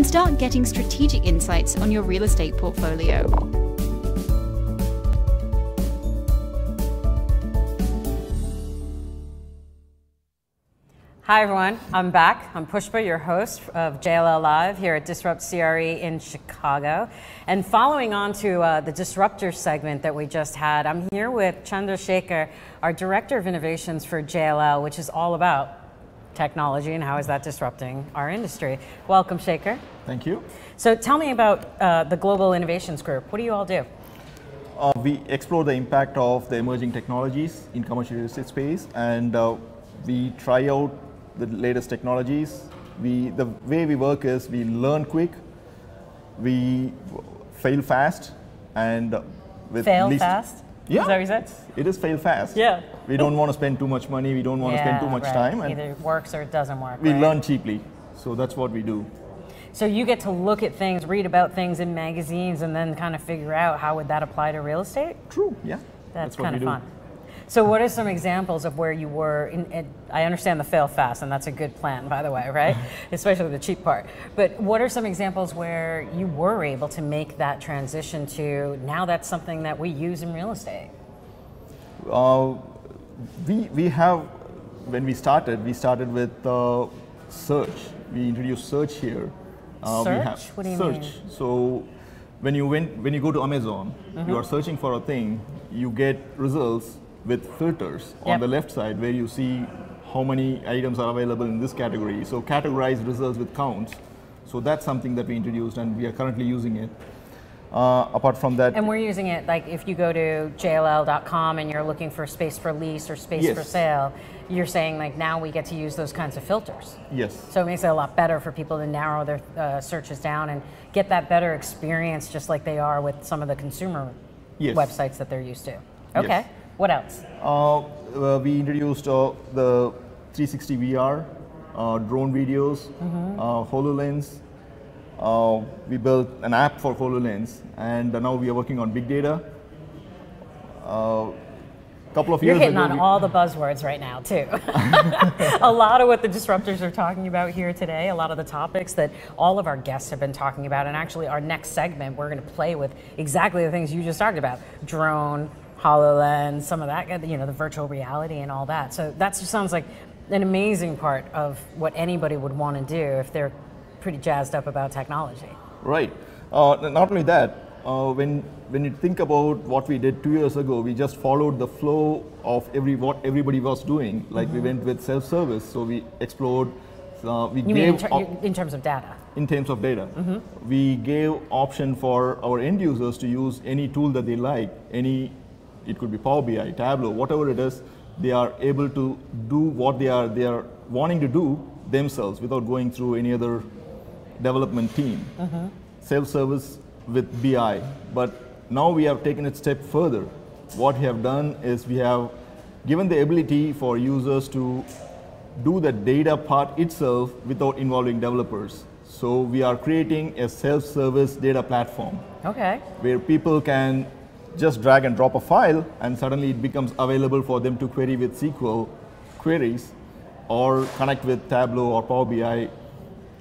and start getting strategic insights on your real estate portfolio. Hi everyone, I'm back. I'm Pushpa, your host of JLL Live here at Disrupt CRE in Chicago. And following on to the Disruptor segment that we just had, I'm here with Chandrasekhar, our Director of Innovations for JLL, which is all about technology and how is that disrupting our industry. Welcome, Shekhar. Thank you. So tell me about the Global Innovations Group. What do you all do? We explore the impact of the emerging technologies in commercial real estate space, and we try out the latest technologies. The way we work is we learn quick, we fail fast, and with fail fast? Yeah, is that what you said? It is fail fast. Yeah. We don't want to spend too much money, we don't want to spend too much time. And either it works or it doesn't work. We learn cheaply, so that's what we do. So you get to look at things, read about things in magazines, and then kind of figure out how would that apply to real estate? True, yeah. That's kind of fun. So what are some examples of where you were, I understand the fail fast, and that's a good plan, by the way, right? Especially the cheap part. But what are some examples where you were able to make that transition to, now that's something that we use in real estate? We have, when we started with search. We introduced search here. Search? What do you mean? So when you go to Amazon, you are searching for a thing, you get results with filters on the left side where you see how many items are available in this category. So categorized results with counts. So that's something that we introduced, and we are currently using it. Apart from that, and we're using it like if you go to jll.com and you're looking for space for lease or space for sale, you're saying like now we get to use those kinds of filters. Yes. So it makes it a lot better for people to narrow their searches down and get that better experience, just like they are with some of the consumer websites that they're used to. Okay. Yes. What else? We introduced the 360 VR, drone videos, HoloLens. We built an app for HoloLens, and now we are working on big data. Couple of years ago, you're hitting on all the buzzwords right now too. A lot of what the disruptors are talking about here today, a lot of the topics that all of our guests have been talking about, and actually our next segment we're going to play with exactly the things you just talked about: drone, HoloLens, some of that, you know, the virtual reality and all that. So that just sounds like an amazing part of what anybody would want to do if they're pretty jazzed up about technology. Right. Not only that, when you think about what we did 2 years ago, we just followed the flow of what everybody was doing. Like we went with self-service, so we explored. In terms of data? In terms of data. We gave option for our end users to use any tool that they like, it could be Power BI, Tableau, whatever it is, they are able to do what they are wanting to do themselves without going through any other development team. Self-service with BI, but now we have taken it a step further. What we have done is we have given the ability for users to do the data part itself without involving developers. So we are creating a self-service data platform. Okay. Where people can just drag and drop a file, and suddenly it becomes available for them to query with SQL queries or connect with Tableau or Power BI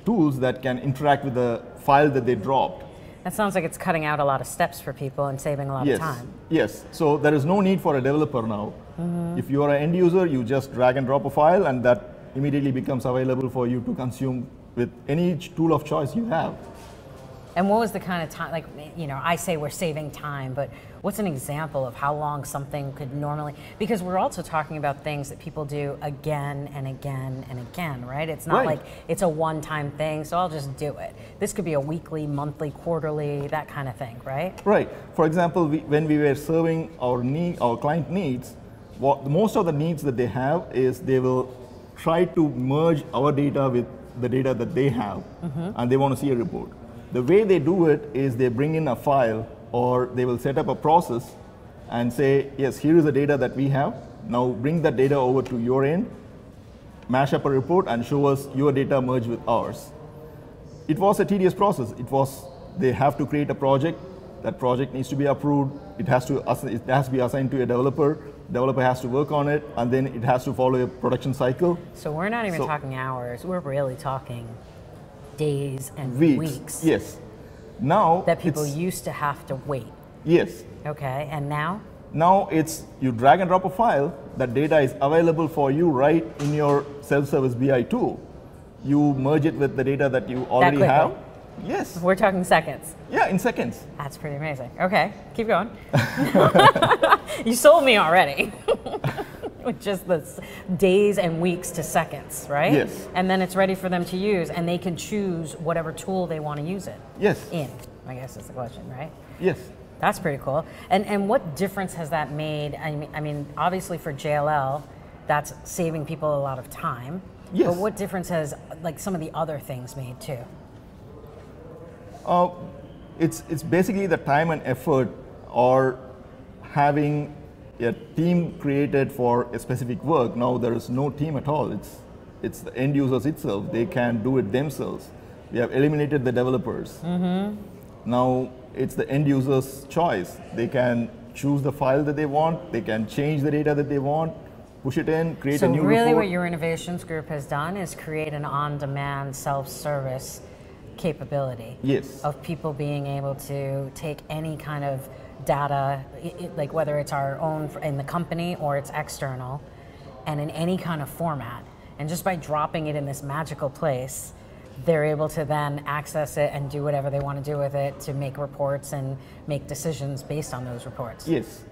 tools that can interact with the file that they dropped. That sounds like it's cutting out a lot of steps for people and saving a lot of time. Yes, so there is no need for a developer now. If you are an end user, you just drag and drop a file, and that immediately becomes available for you to consume with any tool of choice you have. And what was the kind of time, like, you know, I say we're saving time, but what's an example of how long something could normally, because we're also talking about things that people do again and again and again, right? It's not like it's a one-time thing, so I'll just do it. This could be a weekly, monthly, quarterly, that kind of thing, right? Right. For example, when we were serving our client needs, most of the needs that they have is they will try to merge our data with the data that they have, and they want to see a report. The way they do it is they bring in a file, or they will set up a process and say, yes, here is the data that we have. Now bring that data over to your end, mash up a report, and show us your data merged with ours. It was a tedious process. They have to create a project. That project needs to be approved. It has to be assigned to a developer. Developer has to work on it, and then it has to follow a production cycle. So we're not even talking hours. We're really talking Days and weeks. Yes. Now That people it's- used to have to wait. Yes. Okay, and now? Now it's you drag and drop a file, that data is available for you right in your self-service BI tool. You merge it with the data that you already quickly? have. Yes. We're talking seconds. Yeah, in seconds. That's pretty amazing. Okay, keep going. You sold me already. With just this days and weeks to seconds, right? Yes. And then it's ready for them to use, and they can choose whatever tool they want to use it Yes. in, I guess is the question, right? Yes. That's pretty cool. And what difference has that made? I mean, obviously for JLL, that's saving people a lot of time. Yes. But what difference has like some of the other things made too? It's basically the time and effort, or having a team created for a specific work. Now there is no team at all. It's the end users itself. They can do it themselves. We have eliminated the developers. Now it's the end user's choice. They can choose the file that they want. They can change the data that they want, push it in, create a new So really report. what your innovations group has done is create an on-demand self-service capability. Yes. Of people being able to take any kind of data, like whether it's our own in the company or it's external, and in any kind of format. And just by dropping it in this magical place, they're able to then access it and do whatever they want to do with it to make reports and make decisions based on those reports. Yes.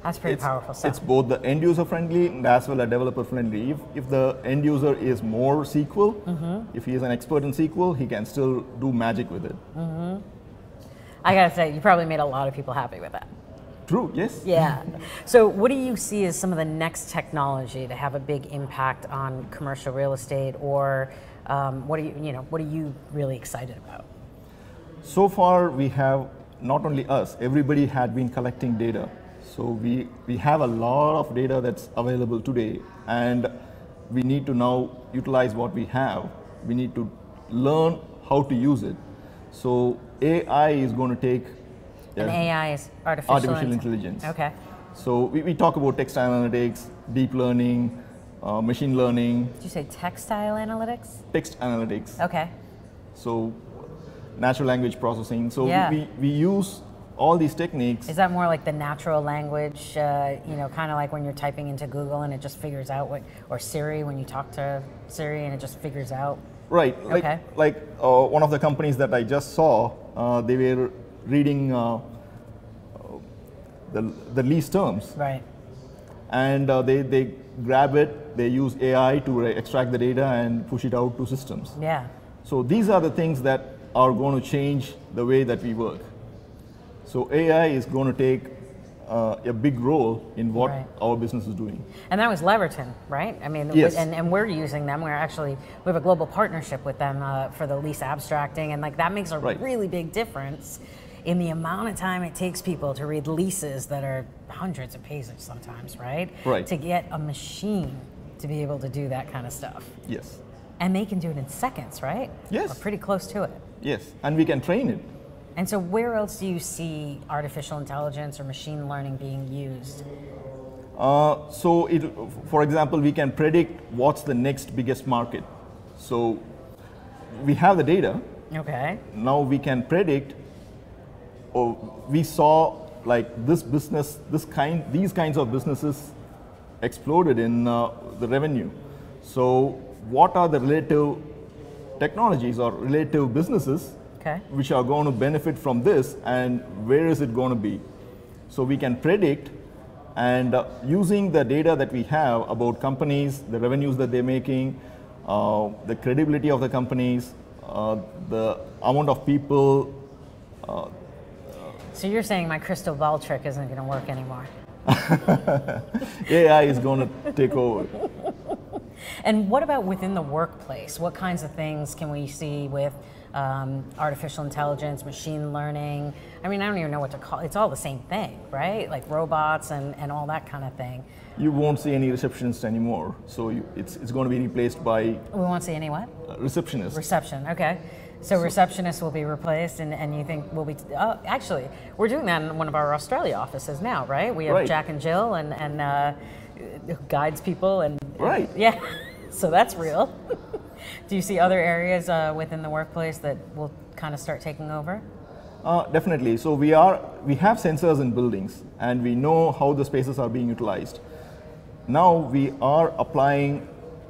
That's pretty powerful stuff. It's both the end user friendly and as well as developer friendly. If the end user is more SQL, if he is an expert in SQL, he can still do magic with it. I gotta say, you probably made a lot of people happy with that. True, yes. Yeah. So what do you see as some of the next technology to have a big impact on commercial real estate, or what are you really excited about? So far we have, not only us, everybody had been collecting data. So we have a lot of data that's available today, and we need to now utilize what we have. We need to learn how to use it. So AI is going to take And AI is artificial intelligence. Okay. So we talk about text analytics, deep learning, machine learning, Did you say textile analytics? text analytics. Okay. So natural language processing. So Yeah. we use all these techniques. Is that more like the natural language, kind of like when you're typing into Google and it just figures out what, or Siri, when you talk to Siri and it just figures out? Right. Okay. Like one of the companies that I just saw, they were reading the lease terms, Right. and they grab it, they use AI to extract the data and push it out to systems. Yeah. So these are the things that are going to change the way that we work. So AI is going to take a big role in what Right. our business is doing. And that was Leverton, right? I mean, Yes. and we're using them. We have a global partnership with them for the lease abstracting, and like that makes a Right. really big difference in the amount of time it takes people to read leases that are hundreds of pages sometimes, right? Right. To get a machine to be able to do that kind of stuff. Yes. And they can do it in seconds, right? Yes. Or pretty close to it. Yes, and we can train it. And so where else do you see artificial intelligence or machine learning being used? So, for example, we can predict what's the next biggest market. So, we have the data. Okay. Now we can predict. Or we saw like this business, these kinds of businesses exploded in the revenue. So, what are the relative technologies or relative businesses Okay. which are going to benefit from this, and where is it going to be? So we can predict, and using the data that we have about companies, the revenues that they're making, the credibility of the companies, the amount of people. So you're saying my crystal ball trick isn't going to work anymore? AI is going to take over. And what about within the workplace? What kinds of things can we see with artificial intelligence, machine learning? I mean, I don't even know what to call it. It's all the same thing, right? Like robots and all that kind of thing. You won't see any receptionists anymore. So it's going to be replaced by We won't see any what? receptionists. Reception, okay. So receptionists will be replaced, and you think we'll be, actually, we're doing that in one of our Australia offices now, right? We have Right. Jack and Jill and who guides people and Right. yeah, so that's real. Do you see other areas within the workplace that will kind of start taking over? Definitely. So we have sensors in buildings, and we know how the spaces are being utilized. Now we are applying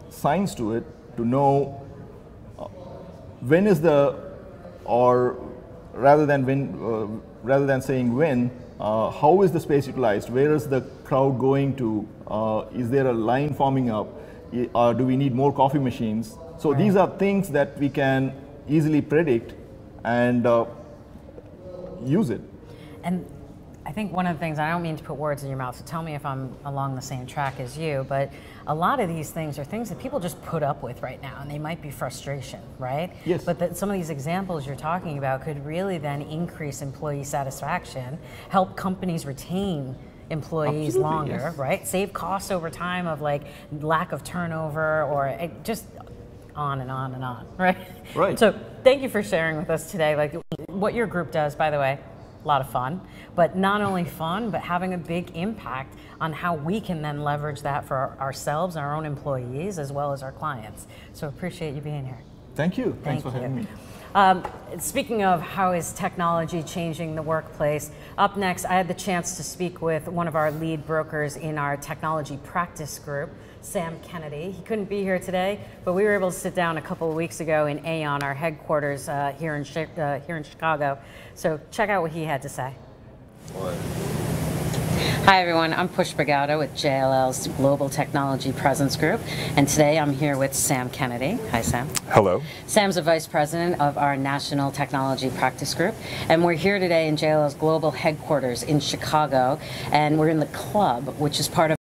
science to it to know when is the, or rather than saying when, how is the space utilized? Where is the crowd going to? Is there a line forming up? Do we need more coffee machines? So Right. these are things that we can easily predict and use it. And I think one of the things, I don't mean to put words in your mouth, so tell me if I'm along the same track as you, but a lot of these things are things that people just put up with right now, and they might be frustration, right? Yes. But that some of these examples you're talking about could really then increase employee satisfaction, help companies retain employees Absolutely, longer, yes. right? Save costs over time of like lack of turnover, or just on and on and on, right? Right. So thank you for sharing with us today. Like what your group does, by the way, a lot of fun, but not only fun, but having a big impact on how we can then leverage that for ourselves and our own employees as well as our clients. So appreciate you being here. Thank you. Thanks for Thank having you. me. Speaking of how is technology changing the workplace, up next I had the chance to speak with one of our lead brokers in our technology practice group, Sam Kennedy. He couldn't be here today, but we were able to sit down a couple of weeks ago in Aon, our headquarters here in Chicago. So check out what he had to say. Hi everyone, I'm Push Brigado with JLL's Global Technology Presence Group, and today I'm here with Sam Kennedy. Hi Sam. Hello. Sam's the Vice President of our National Technology Practice Group, and we're here today in JLL's global headquarters in Chicago, and we're in the club, which is part of